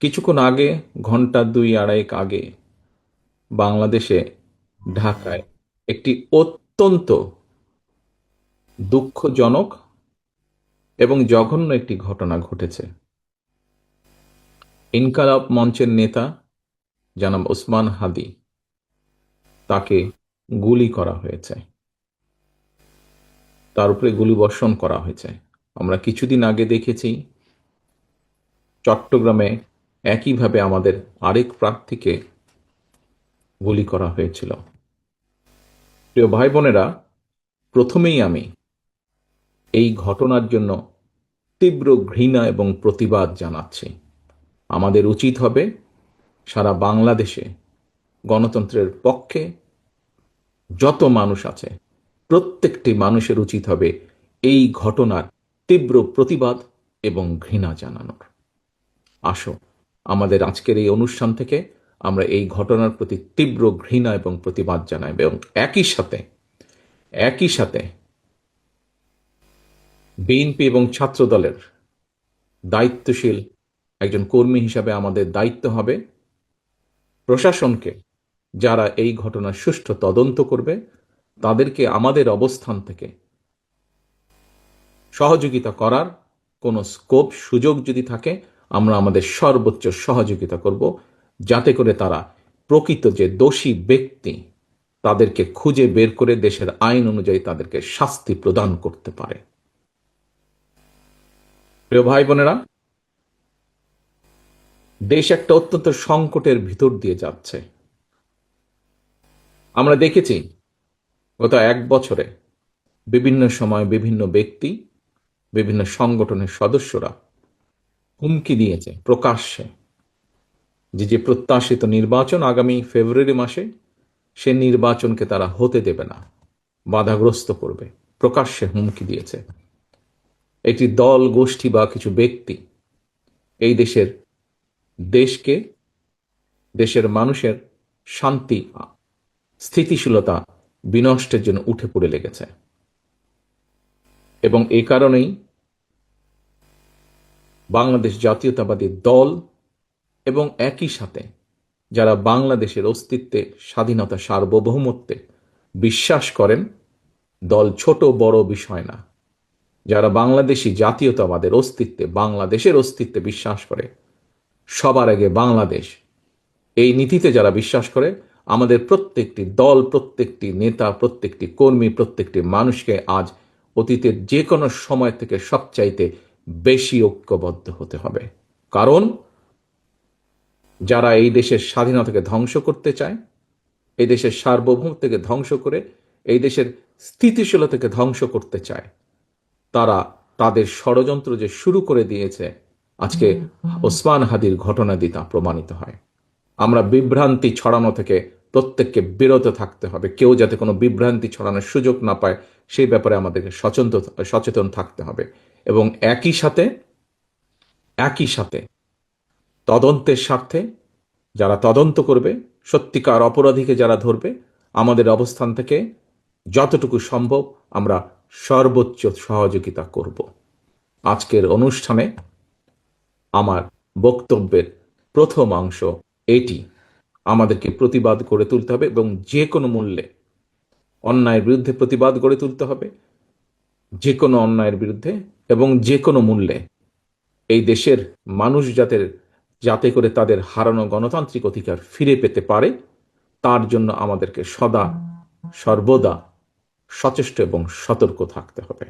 কিছুক্ষণ আগে, ঘন্টা দুই আড়াইক আগে, বাংলাদেশে ঢাকায় একটি অত্যন্ত দুঃখজনক এবং জঘন্য একটি ঘটনা ঘটেছে। ইনকালাব মঞ্চের নেতা জনাব ওসমান হাদি, তাকে গুলি করা হয়েছে, তার উপরে গুলিবর্ষণ করা হয়েছে। আমরা কিছুদিন আগে দেখেছি চট্টগ্রামে একইভাবে আমাদের আরেক প্রার্থীকে গুলি করা হয়েছিল। প্রিয় ভাই বোনেরা, প্রথমেই আমি এই ঘটনার জন্য তীব্র ঘৃণা এবং প্রতিবাদ জানাচ্ছি। আমাদের উচিত হবে সারা বাংলাদেশে গণতন্ত্রের পক্ষে যত মানুষ আছে প্রত্যেকটি মানুষের উচিত হবে এই ঘটনার তীব্র প্রতিবাদ এবং ঘৃণা জানানোর। আসো, আমাদের আজকের এই অনুষ্ঠান থেকে আমরা এই ঘটনার প্রতি তীব্র ঘৃণা এবং প্রতিবাদ জানাই এবং একই সাথে বিএনপি এবং ছাত্র দলের দায়িত্বশীল একজন কর্মী হিসাবে আমাদের দায়িত্ব হবে প্রশাসনকে, যারা এই ঘটনার সুষ্ঠু তদন্ত করবে, তাদেরকে আমাদের অবস্থান থেকে সহযোগিতা করার কোনো স্কোপ সুযোগ যদি থাকে, আমরা আমাদের সর্বোচ্চ সহযোগিতা করব, যাতে করে তারা প্রকৃত যে দোষী ব্যক্তি তাদেরকে খুঁজে বের করে দেশের আইন অনুযায়ী তাদেরকে শাস্তি প্রদান করতে পারে। প্রিয় ভাই বোনেরা, দেশ একটা অত্যন্ত সংকটের ভিতর দিয়ে যাচ্ছে। আমরা দেখেছি গত এক বছরে বিভিন্ন সময় বিভিন্ন ব্যক্তি, বিভিন্ন সংগঠনের সদস্যরা হুমকি দিয়েছে প্রকাশ্যে যে প্রত্যাশিত নির্বাচন আগামী ফেব্রুয়ারি মাসে, সে নির্বাচনকে তারা হতে দেবে না, বাধাগ্রস্ত করবে। প্রকাশ্যে হুমকি দিয়েছে। একটি দল, গোষ্ঠী বা কিছু ব্যক্তি এই দেশকে, দেশের মানুষের শান্তি, স্থিতিশীলতা বিনষ্টের জন্য উঠে পড়ে লেগেছে। এবং এই কারণেই বাংলাদেশ জাতীয়তাবাদী দল এবং একই সাথে যারা বাংলাদেশের অস্তিত্বে, স্বাধীনতা, সার্বভৌমত্বে বিশ্বাস করেন, দল ছোট বড় বিষয় না, যারা বাংলাদেশি জাতীয়তাবাদের অস্তিত্বে, বাংলাদেশের অস্তিত্বে বিশ্বাস করে, সবার আগে বাংলাদেশ, এই নীতিতে যারা বিশ্বাস করে, আমাদের প্রত্যেকটি দল, প্রত্যেকটি নেতা, প্রত্যেকটি কর্মী, প্রত্যেকটি মানুষকে আজ অতীতের যে কোনো সময় থেকে সবচাইতে বেশি ঐক্যবদ্ধ হতে হবে। কারণ যারা এই দেশের স্বাধীনতাকে ধ্বংস করতে চায়, এই দেশের সার্বভৌমত্বকে ধ্বংস করে এই দেশের স্থিতিশীলতাকে ধ্বংস করতে চায়, তারা তাদের ষড়যন্ত্র যে শুরু করে দিয়েছে, আজকে ওসমান হাদির ঘটনা দিয়ে তা প্রমাণিত হয়। আমরা বিভ্রান্তি ছড়ানো থেকে প্রত্যেককে বিরত থাকতে হবে। কেউ যাতে কোনো বিভ্রান্তি ছড়ানোর সুযোগ না পায়, সেই ব্যাপারে আমাদেরকে সচেতন থাকতে হবে। এবং একই সাথে তদন্তের স্বার্থে যারা তদন্ত করবে, সত্যিকার অপরাধীকে যারা ধরবে, আমাদের অবস্থান থেকে যতটুকু সম্ভব আমরা সর্বোচ্চ সহযোগিতা করব। আজকের অনুষ্ঠানে আমার বক্তব্যের প্রথম অংশ এটি। আমাদেরকে প্রতিবাদ গড়ে তুলতে হবে এবং যে কোনো মূল্যে অন্যায়ের বিরুদ্ধে প্রতিবাদ গড়ে তুলতে হবে, যে কোনো অন্যায়ের বিরুদ্ধে এবং যে কোনো মূল্যে এই দেশের মানুষ যাতে করে তাদের হারানো গণতান্ত্রিক অধিকার ফিরে পেতে পারে, তার জন্য আমাদেরকে সর্বদা সচেষ্ট এবং সতর্ক থাকতে হবে।